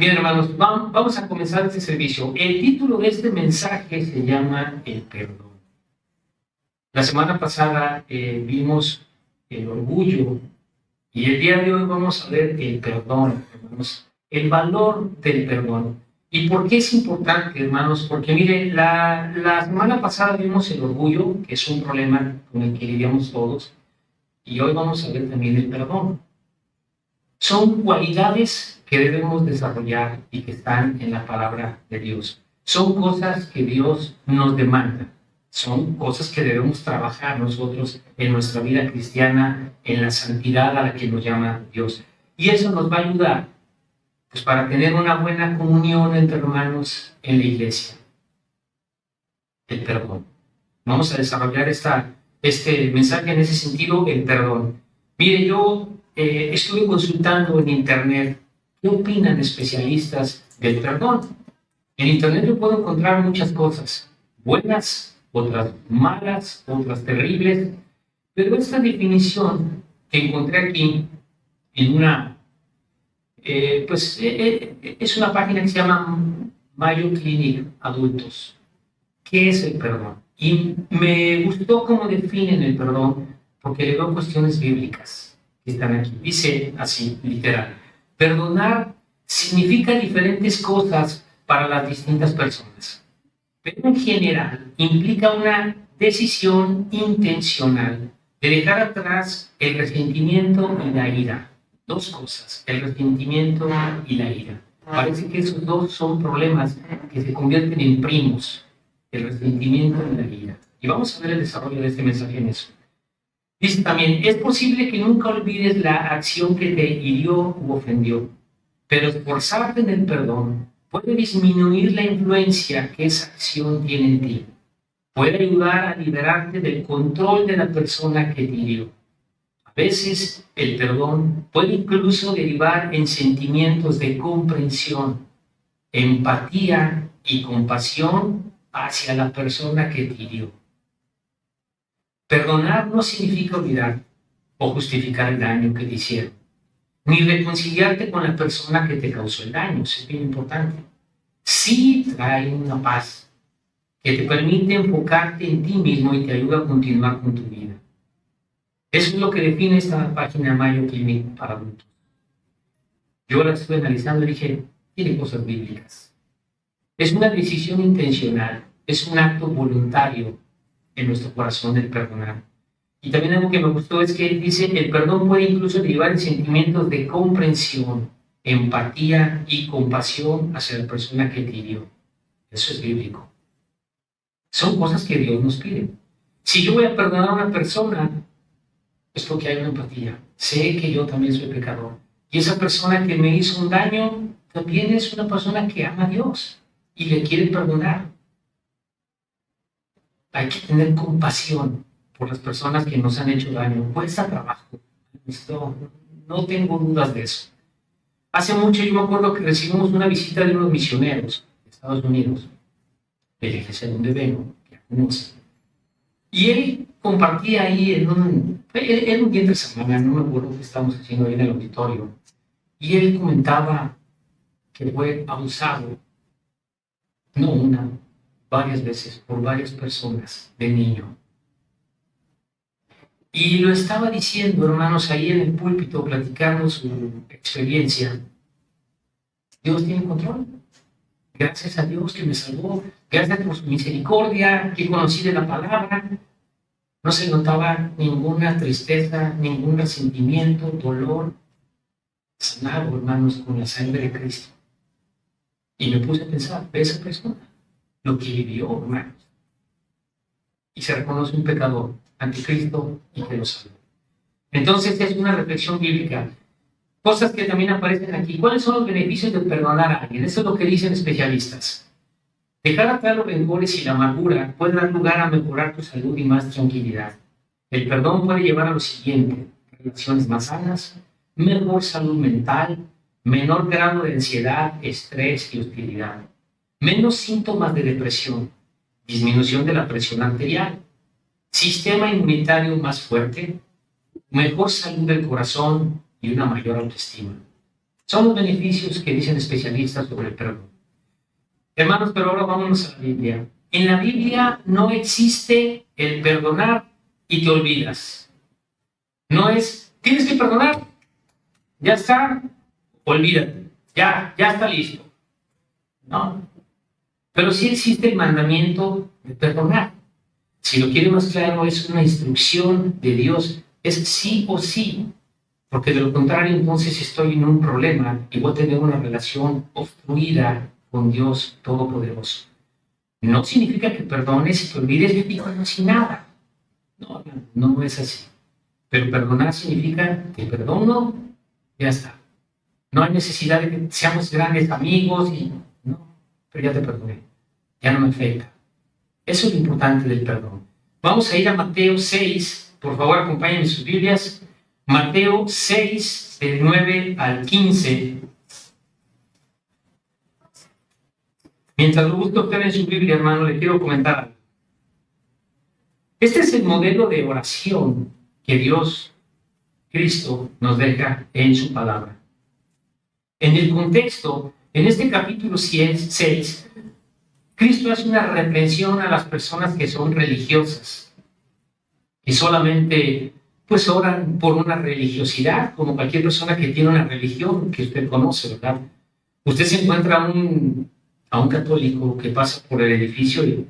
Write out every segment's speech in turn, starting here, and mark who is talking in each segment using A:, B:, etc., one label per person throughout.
A: Bien, hermanos, vamos a comenzar este servicio. El título de este mensaje se llama El perdón. La semana pasada vimos el orgullo y el día de hoy vamos a ver el perdón, hermanos, el valor del perdón. ¿Y por qué es importante, hermanos? Porque mire, la semana pasada vimos el orgullo, que es un problema con el que lidiamos todos, y hoy vamos a ver también el perdón. Son cualidades que debemos desarrollar y que están en la palabra de Dios. Son cosas que Dios nos demanda. Son cosas que debemos trabajar nosotros en nuestra vida cristiana, en la santidad a la que nos llama Dios. Y eso nos va a ayudar pues, para tener una buena comunión entre hermanos en la iglesia. El perdón. Vamos a desarrollar este mensaje en ese sentido, el perdón. Mire, yo estuve consultando en internet qué opinan especialistas del perdón. En internet yo puedo encontrar muchas cosas, buenas, otras malas, otras terribles, pero esta definición que encontré aquí en una, es una página que se llama Mayo Clinic Adultos. ¿Qué es el perdón? Y me gustó cómo definen el perdón, porque le veo cuestiones bíblicas que están aquí. Dice así, literal: perdonar significa diferentes cosas para las distintas personas, pero en general implica una decisión intencional de dejar atrás el resentimiento y la ira. Dos cosas, el resentimiento y la ira. Parece que esos dos son problemas que se convierten en primos, el resentimiento y la ira. Y vamos a ver el desarrollo de este mensaje en eso. Dice también, es posible que nunca olvides la acción que te hirió u ofendió, pero esforzarte en el perdón puede disminuir la influencia que esa acción tiene en ti. Puede ayudar a liberarte del control de la persona que te hirió. A veces el perdón puede incluso derivar en sentimientos de comprensión, empatía y compasión hacia la persona que te hirió. Perdonar no significa olvidar o justificar el daño que te hicieron, ni reconciliarte con la persona que te causó el daño. Eso es bien importante. Sí trae una paz que te permite enfocarte en ti mismo y te ayuda a continuar con tu vida. Eso es lo que define esta página Mayo Clinic para adultos. Yo la estuve analizando y dije, tiene cosas bíblicas. Es una decisión intencional, es un acto voluntario en nuestro corazón el perdonar. Y también algo que me gustó es que dice, el perdón puede incluso derivar en sentimientos de comprensión, empatía y compasión hacia la persona que te hirió. Eso es bíblico. Son cosas que Dios nos pide. Si yo voy a perdonar a una persona, es porque hay una empatía. Sé que yo también soy pecador. Y esa persona que me hizo un daño, también es una persona que ama a Dios y le quiere perdonar. Hay que tener compasión por las personas que nos han hecho daño. Cuesta trabajo. No tengo dudas de eso. Hace mucho yo me acuerdo que recibimos una visita de unos misioneros de Estados Unidos, del EGC donde vengo, que conoce. Y él compartía ahí era un día de semana, no me acuerdo qué estábamos haciendo ahí en el auditorio, y él comentaba que fue abusado, no una, varias veces, por varias personas de niño. Y lo estaba diciendo, hermanos, ahí en el púlpito, platicando su experiencia. Dios tiene control. Gracias a Dios que me salvó. Gracias por su misericordia, que conocí de la palabra. No se notaba ninguna tristeza, ningún resentimiento, dolor. Sanado, hermanos, con la sangre de Cristo. Y me puse a pensar, ve esa persona, lo que vivió, hermanos. Y se reconoce un pecador ante Cristo y que lo salvó. Entonces es una reflexión bíblica. Cosas que también aparecen aquí. ¿Cuáles son los beneficios de perdonar a alguien? Eso es lo que dicen especialistas. Dejar atrás los rencores y la amargura puede dar lugar a mejorar tu salud y más tranquilidad. El perdón puede llevar a lo siguiente: relaciones más sanas, mejor salud mental, menor grado de ansiedad, estrés y hostilidad, menos síntomas de depresión, disminución de la presión arterial, sistema inmunitario más fuerte, mejor salud del corazón y una mayor autoestima. Son los beneficios que dicen especialistas sobre el perdón. Hermanos, pero ahora vámonos a la Biblia. En la Biblia no existe el perdonar y te olvidas. No es, tienes que perdonar, ya está, olvídate, ya está listo. No. Pero sí existe el mandamiento de perdonar. Si lo quiere más claro, es una instrucción de Dios, es sí o sí. Porque de lo contrario, entonces estoy en un problema y voy a tener una relación obstruida con Dios Todopoderoso. No significa que perdones y te olvides y como si nada. No es así. Pero perdonar significa que perdono, ya está. No hay necesidad de que seamos grandes amigos pero ya te perdoné. Ya no me afecta. Eso es lo importante del perdón. Vamos a ir a Mateo 6. Por favor, acompáñenme en sus Biblias. Mateo 6, del 9 al 15. Mientras lo busca usted en su Biblia, hermano, le quiero comentar algo. Este es el modelo de oración que Dios, Cristo, nos deja en su palabra. En el contexto, en este capítulo 6, Cristo hace una reprensión a las personas que son religiosas y solamente pues oran por una religiosidad, como cualquier persona que tiene una religión que usted conoce, ¿verdad? Usted se encuentra a un católico que pasa por el edificio y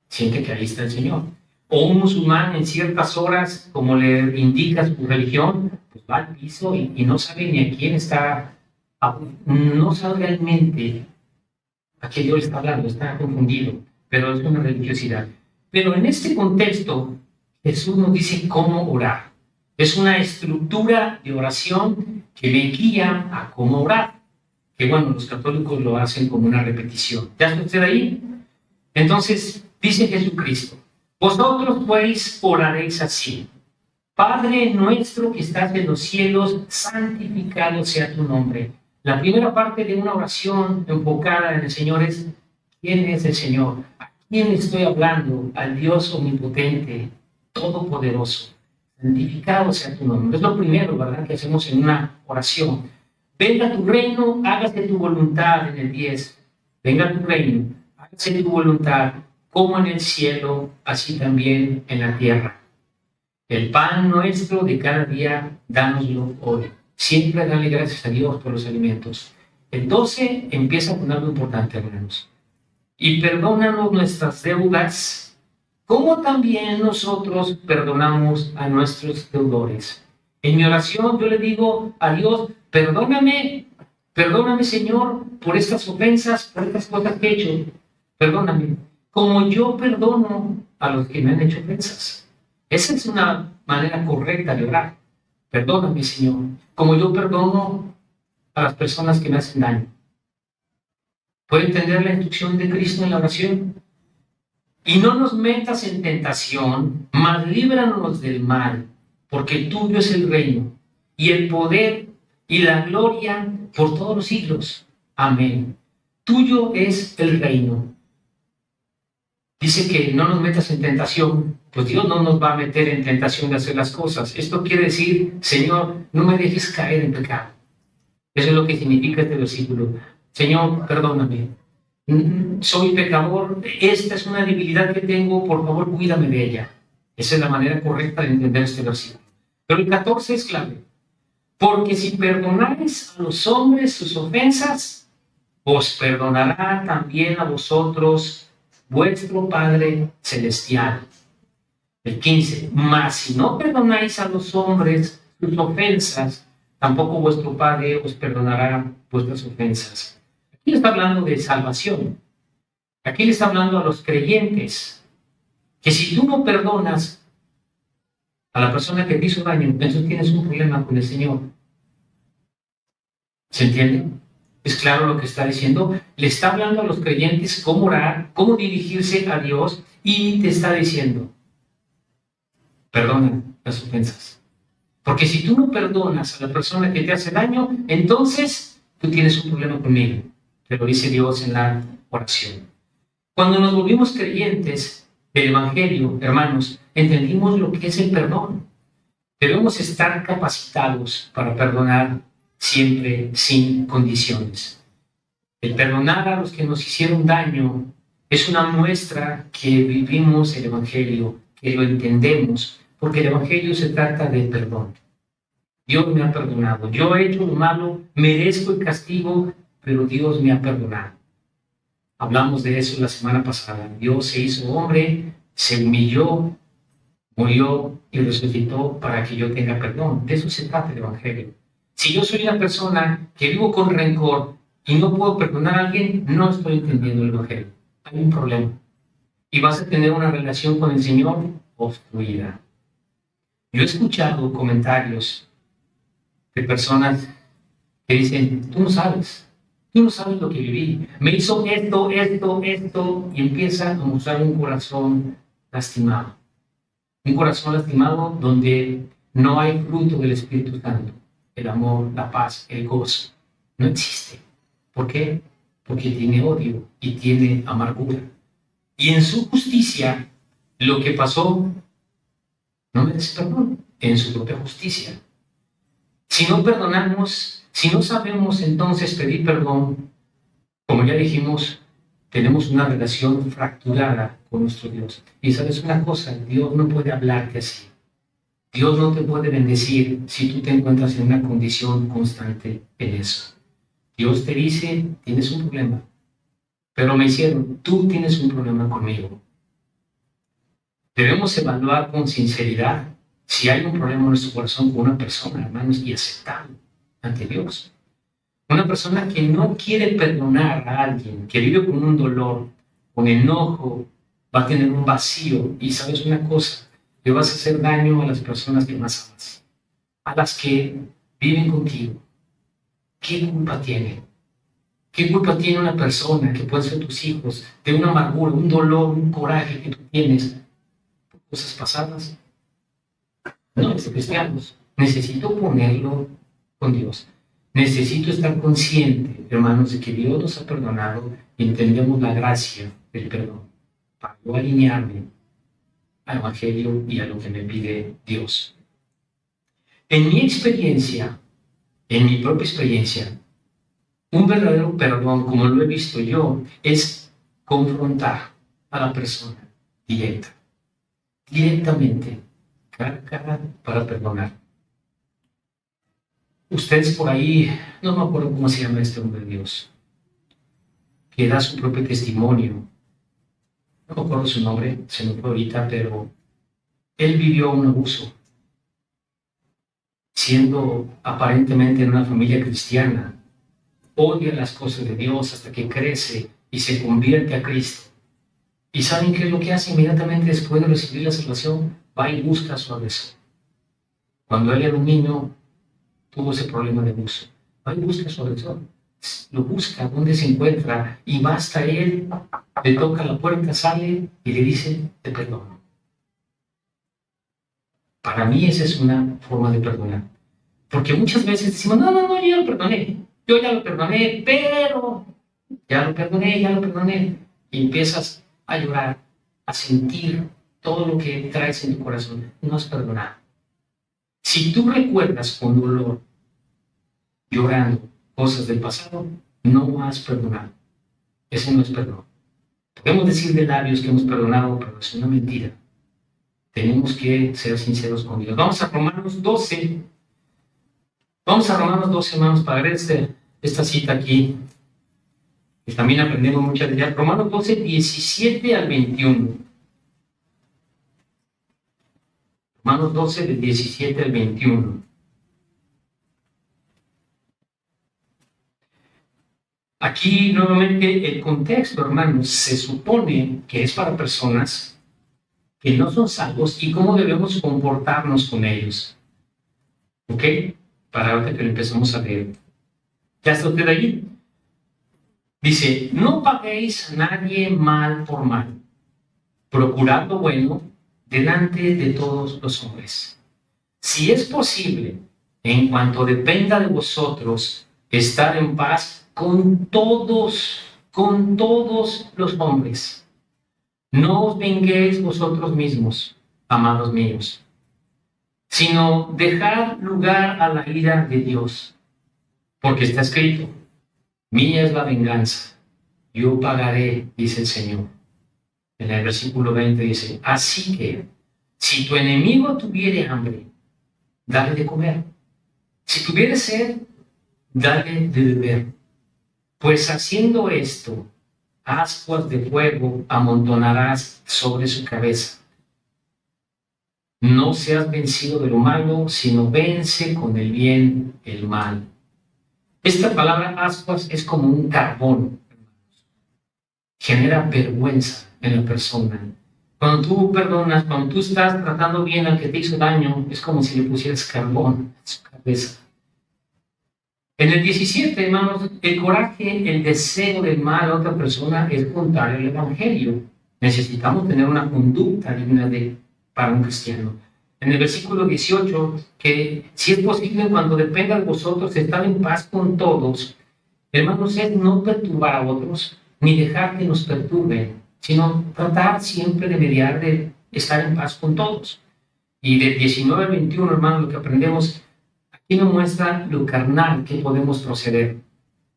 A: siente que ahí está el Señor. O un musulmán en ciertas horas, como le indica su religión, pues va al piso y no sabe ni a quién está, no sabe realmente a qué Dios le está hablando, está confundido, pero es una religiosidad. Pero en este contexto, Jesús nos dice cómo orar. Es una estructura de oración que me guía a cómo orar. Que bueno, los católicos lo hacen como una repetición. ¿Ya está usted ahí? Entonces, dice Jesucristo, vosotros pues oraréis así. Padre nuestro que estás en los cielos, santificado sea tu nombre. La primera parte de una oración enfocada en el Señor es, ¿quién es el Señor? ¿A quién estoy hablando? Al Dios omnipotente, todopoderoso. Santificado sea tu nombre. Es lo primero, ¿verdad?, que hacemos en una oración. Venga tu reino, hágase tu voluntad en el 10. Venga tu reino, hágase tu voluntad, como en el cielo, así también en la tierra. El pan nuestro de cada día, dánoslo hoy. Siempre dale gracias a Dios por los alimentos. El 12 empieza con algo importante, hermanos. Y perdónanos nuestras deudas, como también nosotros perdonamos a nuestros deudores. En mi oración yo le digo a Dios, perdóname Señor, por estas ofensas, por estas cosas que he hecho. Perdóname, como yo perdono a los que me han hecho ofensas. Esa es una manera correcta de orar. Perdóname, Señor, como yo perdono a las personas que me hacen daño. ¿Puede entender la instrucción de Cristo en la oración? Y no nos metas en tentación, mas líbranos del mal, porque tuyo es el reino, y el poder, y la gloria por todos los siglos. Amén. Tuyo es el reino. Dice que no nos metas en tentación, pues Dios no nos va a meter en tentación de hacer las cosas. Esto quiere decir, Señor, no me dejes caer en pecado. Eso es lo que significa este versículo. Señor, perdóname. Soy pecador, esta es una debilidad que tengo, por favor, cuídame de ella. Esa es la manera correcta de entender este versículo. Pero el 14 es clave. Porque si perdonáis a los hombres sus ofensas, os perdonará también a vosotros vuestro Padre Celestial. El 15. Mas si no perdonáis a los hombres sus ofensas, tampoco vuestro Padre os perdonará vuestras ofensas. Aquí le está hablando de salvación. Aquí le está hablando a los creyentes. Que si tú no perdonas a la persona que te hizo daño, entonces tienes un problema con el Señor. ¿Se entiende? Es claro lo que está diciendo. Le está hablando a los creyentes cómo orar, cómo dirigirse a Dios, y te está diciendo, perdona las ofensas. Porque si tú no perdonas a la persona que te hace daño, entonces tú tienes un problema conmigo. Te lo dice Dios en la oración. Cuando nos volvimos creyentes del Evangelio, hermanos, entendimos lo que es el perdón. Debemos estar capacitados para perdonar siempre sin condiciones. El perdonar a los que nos hicieron daño es una muestra que vivimos el Evangelio, que lo entendemos, porque el Evangelio se trata de perdón. Dios me ha perdonado. Yo he hecho lo malo, merezco el castigo, pero Dios me ha perdonado. Hablamos de eso la semana pasada. Dios se hizo hombre, se humilló, murió y resucitó para que yo tenga perdón. De eso se trata el Evangelio. Si yo soy una persona que vivo con rencor y no puedo perdonar a alguien, no estoy entendiendo el Evangelio. Hay un problema. Y vas a tener una relación con el Señor obstruida. Yo he escuchado comentarios de personas que dicen, tú no sabes lo que viví. Me hizo esto, y empieza a mostrar un corazón lastimado. Un corazón lastimado donde no hay fruto del Espíritu Santo. El amor, la paz, el gozo. No existe. ¿Por qué? Porque tiene odio y tiene amargura. Y en su justicia, lo que pasó no merece perdón. En su propia justicia. Si no perdonamos, si no sabemos entonces pedir perdón, como ya dijimos, tenemos una relación fracturada con nuestro Dios. Y sabes una cosa, Dios no puede hablarte así. Dios no te puede bendecir si tú te encuentras en una condición constante en eso. Dios te dice, tienes un problema, pero me hicieron, tú tienes un problema conmigo. Debemos evaluar con sinceridad si hay un problema en nuestro corazón con una persona, hermanos, y aceptarlo ante Dios. Una persona que no quiere perdonar a alguien, que vive con un dolor, con enojo, va a tener un vacío. Y sabes una cosa, le vas a hacer daño a las personas que más amas, a las que viven contigo. ¿Qué culpa tiene? ¿Qué culpa tiene una persona que puede ser tus hijos de una amargura, un dolor, un coraje que tú tienes por cosas pasadas? No, es de cristianos. Necesito ponerlo con Dios. Necesito estar consciente, hermanos, de que Dios nos ha perdonado y entendemos la gracia del perdón para yo alinearme al Evangelio y a lo que me pide Dios. En mi experiencia, en mi propia experiencia, un verdadero perdón, como lo he visto yo, es confrontar a la persona directamente, cara a cara, para perdonar. Ustedes por ahí, no me acuerdo cómo se llama este hombre de Dios, que da su propio testimonio. No me acuerdo su nombre, se me fue ahorita, pero él vivió un abuso, siendo aparentemente en una familia cristiana. Odia las cosas de Dios hasta que crece y se convierte a Cristo. ¿Y saben qué es lo que hace inmediatamente después de recibir la salvación? Va y busca a su agresor. Cuando él era un niño, tuvo ese problema de abuso. Va y busca a su agresor. Lo busca, donde se encuentra, y va hasta él, le toca la puerta, sale y le dice, te perdono. Para mí esa es una forma de perdonar. Porque muchas veces decimos, no, yo ya lo perdoné. Yo ya lo perdoné, pero ya lo perdoné. Y empiezas a llorar, a sentir todo lo que traes en tu corazón. No has perdonado. Si tú recuerdas con dolor, llorando cosas del pasado, no has perdonado. Ese no es perdón. Podemos decir de labios que hemos perdonado, pero es una mentira. Tenemos que ser sinceros con Dios. Vamos a Romanos 12. Hermanos, para ver esta cita aquí. Que también aprendemos mucho de ella. Romanos 12, 17 al 21. Romanos 12, del 17 al 21. Aquí, nuevamente, el contexto, hermanos, se supone que es para personas que no son salvos y cómo debemos comportarnos con ellos. ¿Ok? Para ahora que lo empezamos a leer. ¿Ya está usted ahí? Dice, no paguéis a nadie mal por mal. Procurad lo bueno delante de todos los hombres. Si es posible, en cuanto dependa de vosotros, estar en paz con todos los hombres. No os venguéis vosotros mismos, amados míos, sino dejad lugar a la ira de Dios. porque está escrito, mía es la venganza, yo pagaré, dice el Señor. En el versículo 20 dice, así que, si tu enemigo tuviere hambre, dale de comer. Si tuviere sed, dale de beber. Pues haciendo esto, ascuas de fuego amontonarás sobre su cabeza. No seas vencido de lo malo, sino vence con el bien el mal. Esta palabra ascuas es como un carbón. Genera vergüenza en la persona. Cuando tú perdonas, cuando tú estás tratando bien al que te hizo daño, es como si le pusieras carbón en su cabeza. En el 17, hermanos, el coraje, el deseo del mal a otra persona es contrario al Evangelio. Necesitamos tener una conducta digna para un cristiano. En el versículo 18, que si es posible, cuando dependa de vosotros, estar en paz con todos. Hermanos, es no perturbar a otros, ni dejar que nos perturben, sino tratar siempre de mediar, de estar en paz con todos. Y del 19 al 21, hermanos, lo que aprendemos, aquí nos muestra lo carnal que podemos proceder,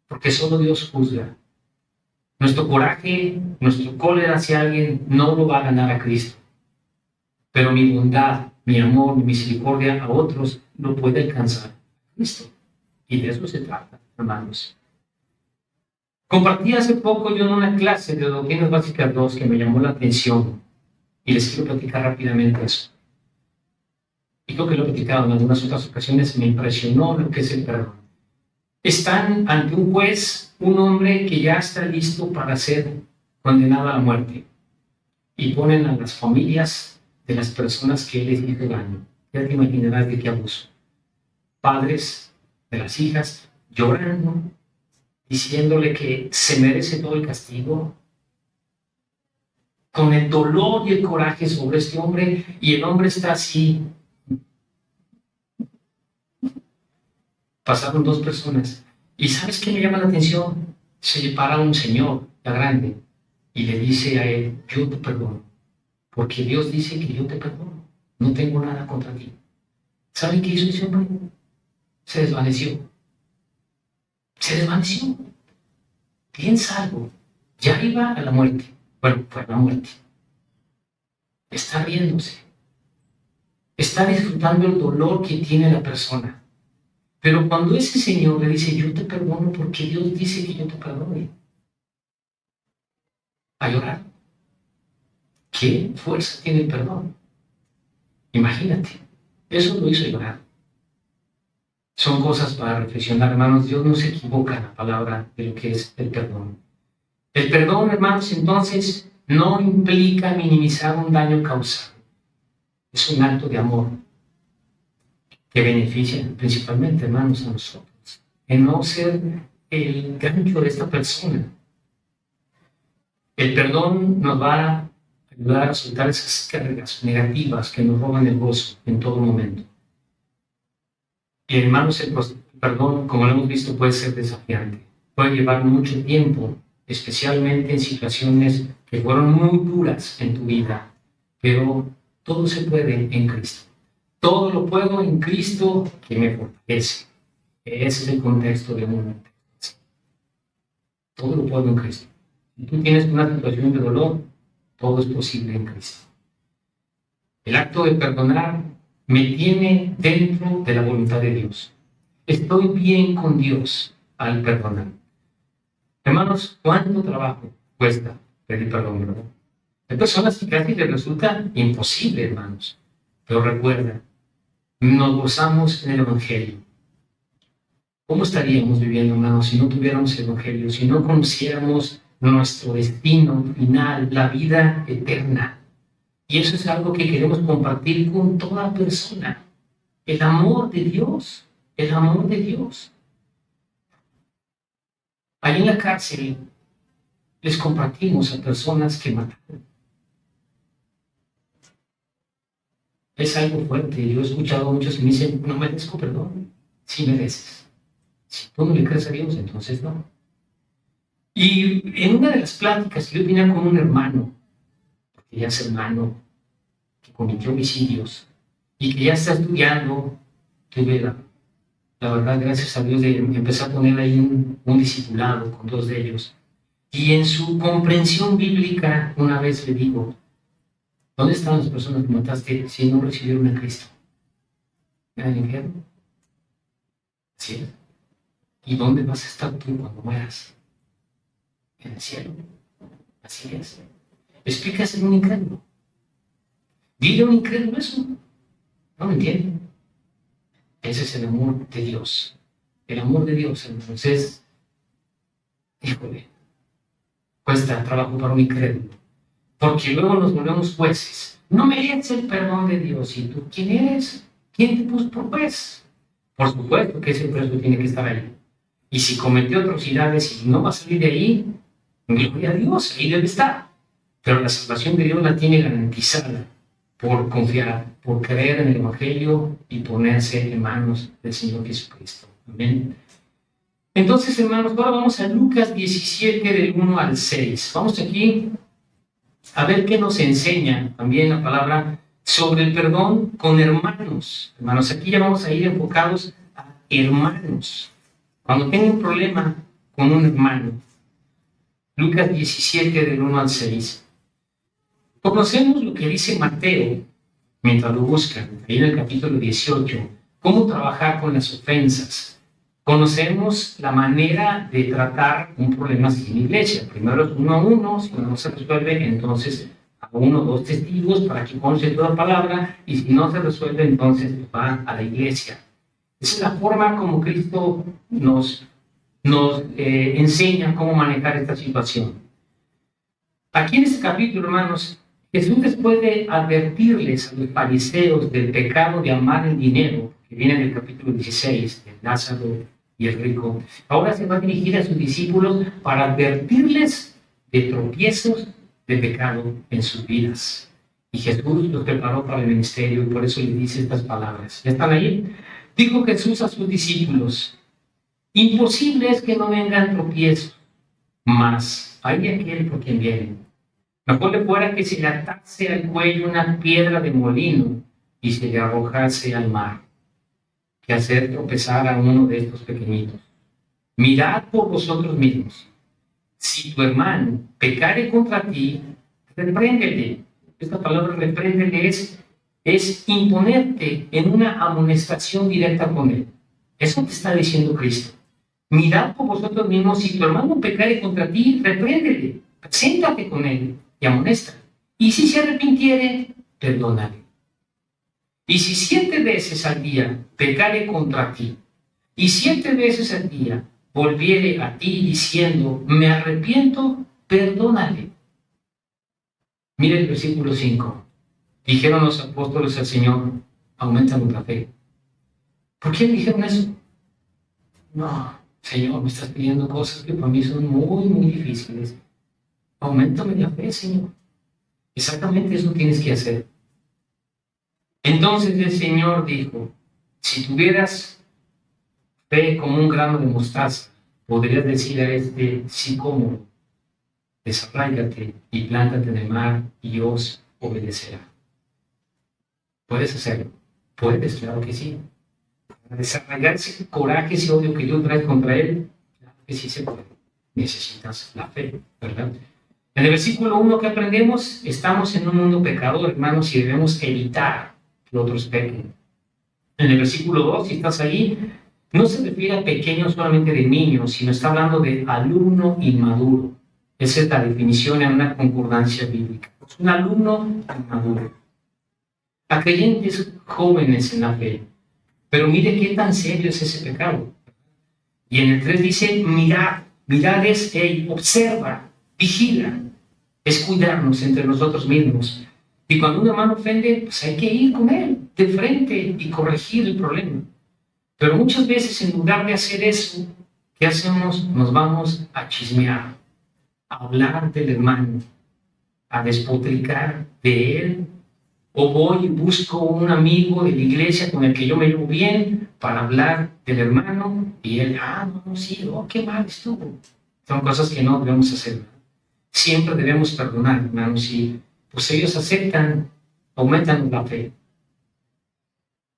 A: porque solo Dios juzga. Nuestro coraje, nuestro cólera hacia alguien no lo va a ganar a Cristo, pero mi bondad, mi amor, mi misericordia a otros lo puede alcanzar a Cristo. Y de eso se trata, hermanos. Compartí hace poco yo en una clase de Doctrinas Básicas 2 que me llamó la atención y les quiero platicar rápidamente eso. Y creo que lo he platicado en algunas otras ocasiones, me impresionó lo que es el perdón. Están ante un juez, un hombre que ya está listo para ser condenado a la muerte, y ponen a las familias de las personas que él les hizo daño. Ya te imaginarás de qué abuso. Padres de las hijas llorando, diciéndole que se merece todo el castigo, con el dolor y el coraje sobre este hombre, y el hombre está así. Pasaron 2 personas, y ¿sabes qué me llama la atención? Se le para un señor, ya grande, y le dice a él, yo te perdono, porque Dios dice que yo te perdono, no tengo nada contra ti. ¿Saben qué hizo ese hombre? Se desvaneció. Se desvaneció. Piensa algo, ya iba a la muerte. Bueno, fue a la muerte. Está riéndose. Está disfrutando el dolor que tiene la persona. Pero cuando ese señor le dice, yo te perdono porque Dios dice que yo te perdone, a llorar. ¿Qué fuerza tiene el perdón? Imagínate, eso lo hizo llorar. Son cosas para reflexionar, hermanos. Dios no se equivoca en la palabra de lo que es el perdón. El perdón, hermanos, entonces, no implica minimizar un daño causado. Es un acto de amor que beneficia principalmente, hermanos, a nosotros. En no ser el gancho de esta persona. El perdón nos va a ayudar a soltar esas cargas negativas que nos roban el gozo en todo momento. Y hermanos, el perdón, como lo hemos visto, puede ser desafiante. Puede llevar mucho tiempo, especialmente en situaciones que fueron muy duras en tu vida. Pero todo se puede en Cristo. Todo lo puedo en Cristo que me fortalece. Ese es el contexto de un texto. Todo lo puedo en Cristo. Si tú tienes una situación de dolor, todo es posible en Cristo. El acto de perdonar me tiene dentro de la voluntad de Dios. Estoy bien con Dios al perdonar. Hermanos, ¿cuánto trabajo cuesta pedir perdón, verdad? Hay personas que casi les resulta imposible, hermanos. Pero recuerda, nos gozamos en el Evangelio. ¿Cómo estaríamos viviendo, hermanos, si no tuviéramos el Evangelio, si no conociéramos nuestro destino final, la vida eterna? Y eso es algo que queremos compartir con toda persona. El amor de Dios, el amor de Dios. Ahí en la cárcel les compartimos a personas que mataron. Es algo fuerte. Yo he escuchado a muchos que me dicen, no merezco perdón. Sí mereces. Si tú no le crees a Dios, entonces no. Y en una de las pláticas que yo tenía con un hermano, porque ya es hermano, que cometió homicidios y que ya está estudiando, tuve la la verdad, gracias a Dios, empecé a poner ahí un discipulado con 2 de ellos. Y en su comprensión bíblica, una vez le digo, ¿dónde están las personas que mataste si no recibieron a Cristo? ¿En el infierno? Así es. ¿Y dónde vas a estar tú cuando mueras? En el cielo. Así es. Explícaselo a un incrédulo. Dile a un incrédulo eso. No lo entiende. Ese es el amor de Dios. El amor de Dios, entonces, híjole, cuesta trabajo para un incrédulo. Porque luego nos volvemos jueces. No mereces el perdón de Dios. ¿Y tú quién eres? ¿Quién te puso por juez? Por supuesto que ese preso tiene que estar ahí. Y si cometió atrocidades y no va a salir de ahí, gloria a Dios, ahí debe estar. Pero la salvación de Dios la tiene garantizada por confiar, por creer en el Evangelio y ponerse en manos del Señor Jesucristo. Amén. Entonces, hermanos, ahora vamos a Lucas 17, del 1 al 6. Vamos aquí a ver qué nos enseña también la palabra sobre el perdón con hermanos. Hermanos, aquí ya vamos a ir enfocados a hermanos. Cuando tengo un problema con un hermano. Lucas 17, del 1 al 6. Conocemos lo que dice Mateo, mientras lo buscan, ahí en el capítulo 18, cómo trabajar con las ofensas. Conocemos la manera de tratar un problema así en la iglesia. Primero es 1 a 1, si no se resuelve, entonces a 1 o 2 testigos para que conste toda palabra, y si no se resuelve, entonces va a la iglesia. Esa es la forma como Cristo nos enseña cómo manejar esta situación. Aquí en este capítulo, hermanos, Jesús, después de advertirles a los fariseos del pecado de amar el dinero, que viene en el capítulo 16, de Lázaro y el rico, ahora se va a dirigir a sus discípulos para advertirles de tropiezos de pecado en sus vidas. Y Jesús los preparó para el ministerio y por eso les dice estas palabras. ¿Ya están ahí? Dijo Jesús a sus discípulos: imposible es que no vengan tropiezos, mas hay aquel por quien vienen. Mejor le fuera que se le atase al cuello una piedra de molino y se le arrojase al mar, que hacer tropezar a uno de estos pequeñitos. Mirad por vosotros mismos. Si tu hermano pecare contra ti, repréndele. Esta palabra repréndele es imponerte en una amonestación directa con él. Eso te está diciendo Cristo. Mirad por vosotros mismos, si tu hermano pecare contra ti, repréndele, siéntate con él y amonesta. Y si se arrepintiere, perdónale. Y si 7 veces al día pecare contra ti, y 7 veces al día volviere a ti diciendo, me arrepiento, perdónale. Mire el versículo 5. Dijeron los apóstoles al Señor, aumentanos la fe. ¿Por qué dijeron eso? No, Señor, me estás pidiendo cosas que para mí son muy, muy difíciles. Auméntame la fe, Señor. Exactamente eso tienes que hacer. Entonces el Señor dijo, si tuvieras fe como un grano de mostaza, podrías decir a este sicómoro, desarráigate y plántate en el mar y os obedecerá. ¿Puedes hacerlo? Puedes, claro que sí. Para desarraigar ese coraje, ese odio que tú traes contra él, claro que sí se puede. Necesitas la fe, ¿verdad? En el versículo 1 que aprendemos, estamos en un mundo pecador, hermanos, y debemos evitar que otros pequen. En el versículo 2, si estás ahí, no se refiere a pequeños solamente de niños, sino está hablando de alumno inmaduro. Esa es la definición en una concordancia bíblica. Es un alumno inmaduro. A creyentes jóvenes en la fe. Pero mire qué tan serio es ese pecado. Y en el 3 dice, mirad es, observa, vigila. Es cuidarnos entre nosotros mismos. Y cuando un hermano ofende, pues hay que ir con él de frente y corregir el problema. Pero muchas veces, en lugar de hacer eso, ¿qué hacemos? Nos vamos a chismear, a hablar del hermano, a despotricar de él. O voy y busco un amigo de la iglesia con el que yo me llevo bien para hablar del hermano y él, no, sí, qué mal estuvo. Son cosas que no debemos hacer. Siempre debemos perdonar, hermanos, y pues ellos aceptan, aumentan la fe.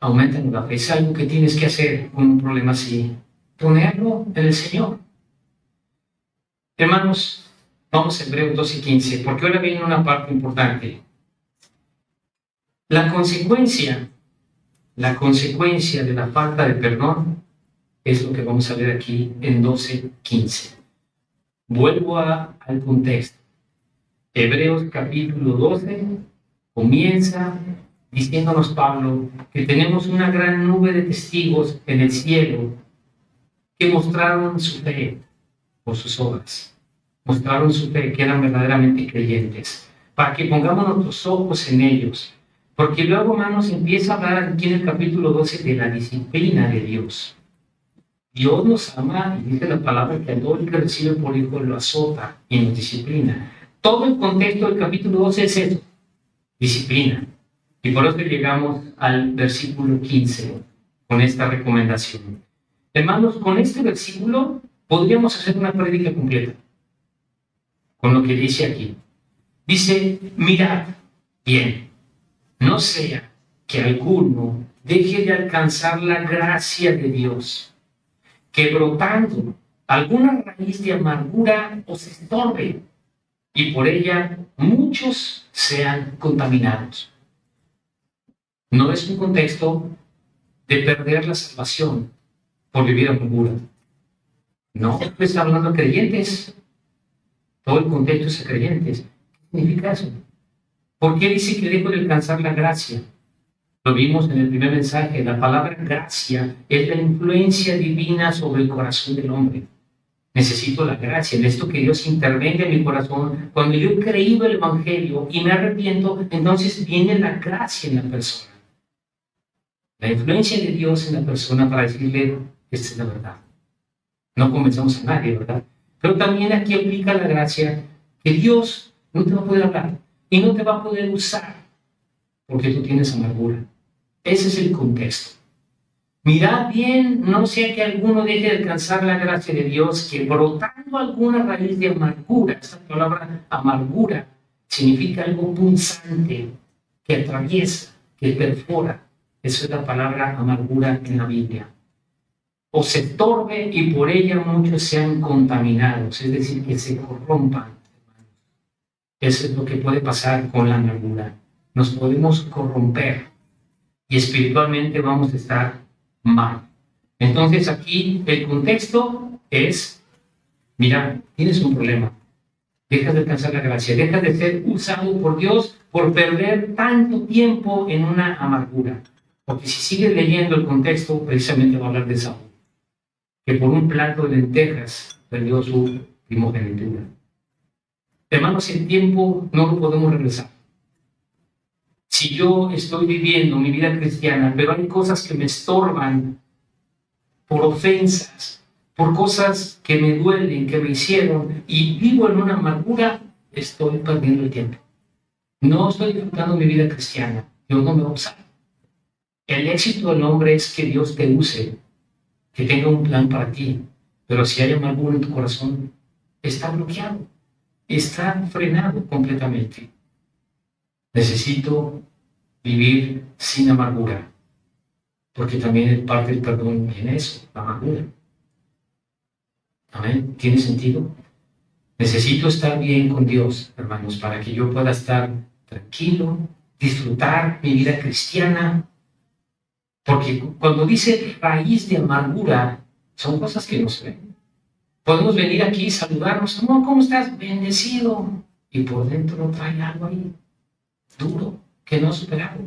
A: aumentan la fe. Es algo que tienes que hacer con un problema así, ponerlo en el Señor. Hermanos, vamos a Hebreos 12:15, porque ahora viene una parte importante. La consecuencia de la falta de perdón es lo que vamos a ver aquí en 12:15. Vuelvo al contexto. Hebreos capítulo 12 comienza diciéndonos Pablo que tenemos una gran nube de testigos en el cielo que mostraron su fe por sus obras. Mostraron su fe, que eran verdaderamente creyentes, para que pongamos nuestros ojos en ellos. Porque luego, hermanos, empieza a hablar aquí en el capítulo 12 de la disciplina de Dios. Dios nos ama y dice la palabra que a todo el que recibe por hijo lo azota y nos disciplina. Todo el contexto del capítulo 12 es eso, disciplina. Y por eso llegamos al versículo 15 con esta recomendación. Hermanos, con este versículo podríamos hacer una prédica completa con lo que dice aquí. Dice, mirad bien, no sea que alguno deje de alcanzar la gracia de Dios, que brotando alguna raíz de amargura os estorbe, y por ella muchos sean contaminados. No es un contexto de perder la salvación por vivir amargura. No, está hablando de creyentes. Todo el contexto es a creyentes. ¿Qué significa eso? ¿Por qué dice que dejo de alcanzar la gracia? Lo vimos en el primer mensaje. La palabra gracia es la influencia divina sobre el corazón del hombre. Necesito la gracia, necesito que Dios intervenga en mi corazón. Cuando yo he creído el Evangelio y me arrepiento, entonces viene la gracia en la persona. La influencia de Dios en la persona para decirle, esta es la verdad. No convencemos a nadie, ¿verdad? Pero también aquí aplica la gracia que Dios no te va a poder hablar y no te va a poder usar porque tú tienes amargura. Ese es el contexto. Mirad bien, no sea que alguno deje de alcanzar la gracia de Dios, que brotando alguna raíz de amargura, esta palabra amargura significa algo punzante, que atraviesa, que perfora. Esa es la palabra amargura en la Biblia. O se estorbe y por ella muchos sean contaminados, es decir, que se corrompan. Eso es lo que puede pasar con la amargura. Nos podemos corromper y espiritualmente vamos a estar mal. Entonces aquí el contexto es, mira, tienes un problema. Dejas de alcanzar la gracia, dejas de ser usado por Dios por perder tanto tiempo en una amargura. Porque si sigues leyendo el contexto, precisamente va a hablar de Saúl, que por un plato de lentejas perdió su primogenitura. Hermanos, el tiempo no lo podemos regresar. Si yo estoy viviendo mi vida cristiana, pero hay cosas que me estorban por ofensas, por cosas que me duelen, que me hicieron, y vivo en una amargura, estoy perdiendo el tiempo. No estoy disfrutando mi vida cristiana. Dios no me va a usar. El éxito del hombre es que Dios te use, que tenga un plan para ti. Pero si hay amargura en tu corazón, está bloqueado, está frenado completamente. Necesito vivir sin amargura, porque también parte del perdón en eso, la amargura. ¿Amén? ¿Tiene sentido? Necesito estar bien con Dios, hermanos, para que yo pueda estar tranquilo, disfrutar mi vida cristiana. Porque cuando dice raíz de amargura, son cosas que no se ven. Podemos venir aquí y saludarnos, amor, ¿cómo estás? Bendecido. Y por dentro trae algo ahí, duro, que no ha superado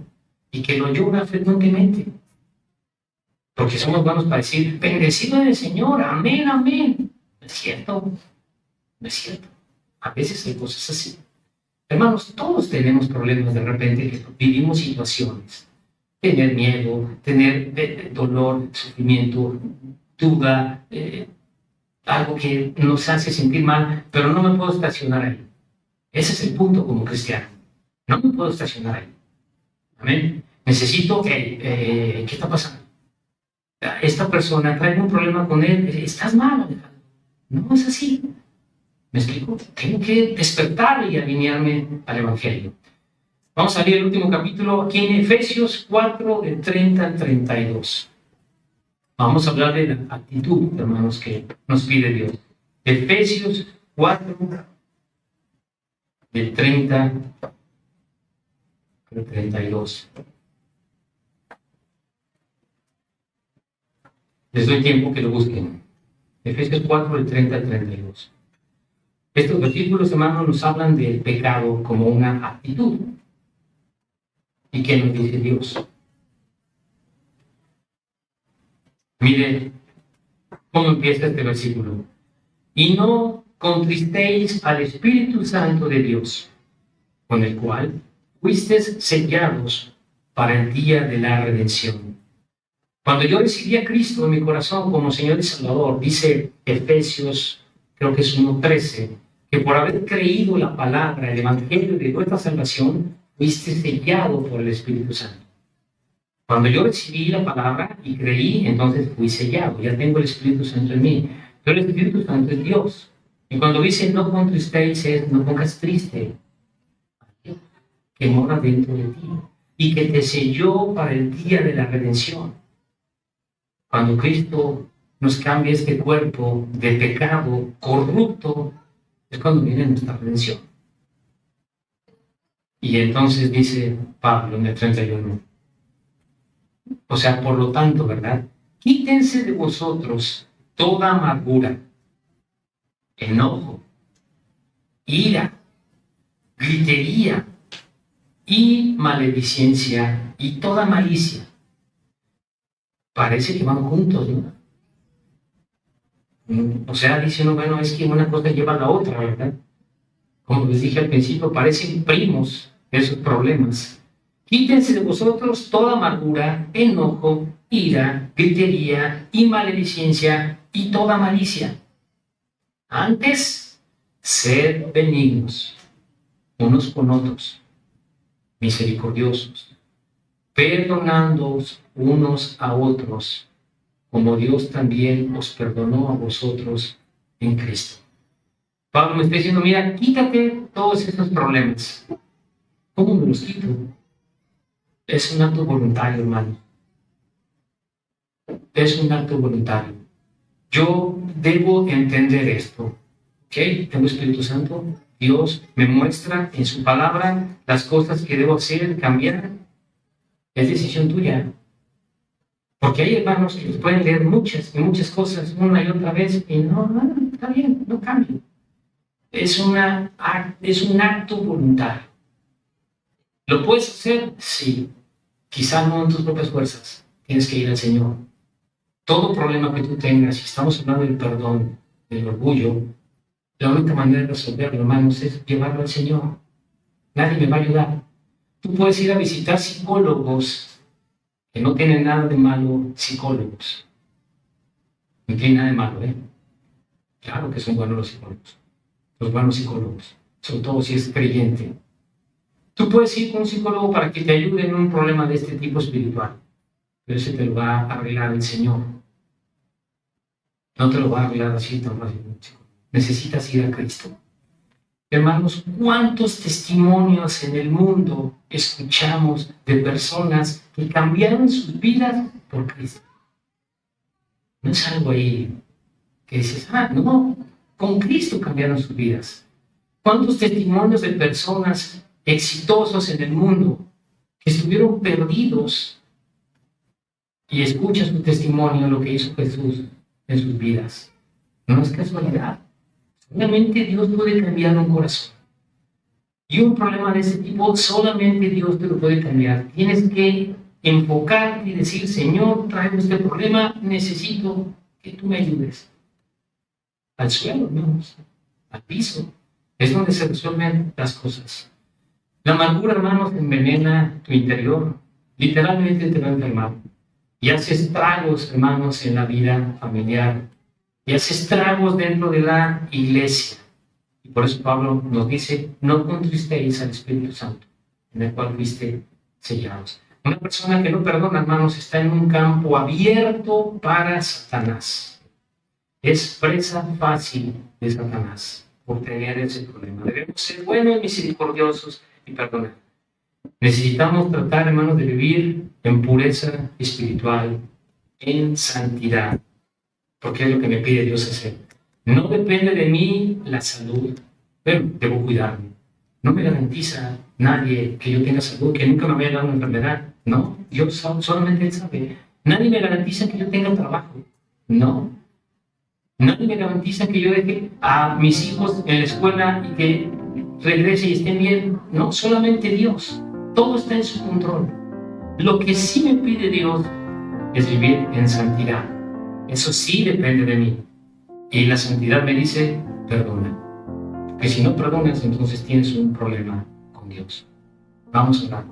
A: y que lo llora frecuentemente. Porque somos buenos para decir, bendecido del Señor, amén, amén. No es cierto, no es cierto. A veces hay cosas así. Hermanos, todos tenemos problemas de repente, vivimos situaciones. Tener miedo, tener dolor, sufrimiento, duda, algo que nos hace sentir mal, pero no me puedo estacionar ahí. Ese es el punto como cristiano. No me puedo estacionar ahí. Amén. Necesito, ¿qué está pasando? Esta persona trae un problema con él, estás mal, Alejandro. No es así. ¿Me explico? Tengo que despertar y alinearme al Evangelio. Vamos a leer el último capítulo aquí en Efesios 4, de 30 al 32. Vamos a hablar de la actitud, hermanos, que nos pide Dios. Efesios 4, de 30 al 32. Les doy tiempo que lo busquen. Efesios 4, del 30 al 32. Estos versículos, hermanos, nos hablan del pecado como una actitud. ¿Y qué nos dice Dios? Mire cómo empieza este versículo. Y no contristéis al Espíritu Santo de Dios, con el cual fuisteis sellados para el día de la redención. Cuando yo recibí a Cristo en mi corazón como Señor y Salvador, dice Efesios, creo que es 1:13, que por haber creído la palabra, el Evangelio de nuestra salvación, fuiste sellado por el Espíritu Santo. Cuando yo recibí la palabra y creí, entonces fui sellado. Ya tengo el Espíritu Santo en mí. Pero el Espíritu Santo es Dios. Y cuando dice no contristéis, no pongas triste a Dios, que mora dentro de ti y que te selló para el día de la redención. Cuando Cristo nos cambia este cuerpo de pecado corrupto, es cuando viene nuestra redención. Y entonces dice Pablo en el 31, o sea, por lo tanto, ¿verdad? Quítense de vosotros toda amargura, enojo, ira, gritería y maledicencia y toda malicia. Parece que van juntos, ¿no? O sea, dice uno, bueno, es que una cosa lleva a la otra, ¿verdad? Como les dije al principio, parecen primos esos problemas. Quítense de vosotros toda amargura, enojo, ira, gritería y maledicencia y toda malicia. Antes, sed benignos unos con otros, misericordiosos, perdonándoos unos a otros, como Dios también os perdonó a vosotros en Cristo. Pablo me está diciendo, mira, quítate todos estos problemas. ¿Cómo me los quito? Es un acto voluntario, hermano. Es un acto voluntario. Yo debo entender esto. ¿Ok? Tengo Espíritu Santo. Dios me muestra en su palabra las cosas que debo hacer, cambiar. Es decisión tuya. Porque hay hermanos que pueden leer muchas y muchas cosas una y otra vez y no, está bien, no cambio. Es un acto voluntario. ¿Lo puedes hacer? Sí. Quizá no en tus propias fuerzas. Tienes que ir al Señor. Todo problema que tú tengas, si estamos hablando del perdón, del orgullo, la única manera de resolverlo, hermanos, es llevarlo al Señor. Nadie me va a ayudar. Tú puedes ir a visitar psicólogos, que no tienen nada de malo, psicólogos. No tiene nada de malo, ¿eh? Claro que son buenos los psicólogos. Los buenos psicólogos, sobre todo si es creyente. Tú puedes ir con un psicólogo para que te ayude en un problema de este tipo espiritual, pero ese te lo va a arreglar el Señor. No te lo va a arreglar así tan fácil. Necesitas ir a Cristo. Hermanos, ¿cuántos testimonios en el mundo escuchamos de personas que cambiaron sus vidas por Cristo? No es algo ahí que dices, no, con Cristo cambiaron sus vidas. ¿Cuántos testimonios de personas exitosos en el mundo que estuvieron perdidos y escuchas su testimonio, lo que hizo Jesús en sus vidas? No es casualidad. Solamente Dios puede cambiar un corazón. Y un problema de ese tipo, solamente Dios te lo puede cambiar. Tienes que enfocarte y decir, Señor, traigo este problema, necesito que tú me ayudes. Al suelo, hermanos, al piso. Es donde se resuelven las cosas. La amargura, hermanos, envenena tu interior. Literalmente te va a enfermar. Y hace estragos, hermanos, en la vida familiar. Y hace estragos dentro de la iglesia. Y por eso Pablo nos dice, no contristéis al Espíritu Santo, en el cual fuiste sellados. Una persona que no perdona, hermanos, está en un campo abierto para Satanás. Es presa fácil de Satanás por tener ese problema. Debemos ser buenos y misericordiosos y perdonar. Necesitamos tratar, hermanos, de vivir en pureza espiritual, en santidad, porque es lo que me pide Dios hacer. No depende de mí la salud, pero debo cuidarme. No me garantiza nadie que yo tenga salud, que nunca me vaya a dar una enfermedad. No, Dios solamente Él sabe. Nadie me garantiza que yo tenga trabajo. No. Nadie me garantiza que yo deje a mis hijos en la escuela y que regrese y estén bien. No, solamente Dios. Todo está en su control. Lo que sí me pide Dios es vivir en santidad. Eso sí depende de mí. Y la santidad me dice, perdona. Porque si no perdonas, entonces tienes un problema con Dios. Vamos a orar.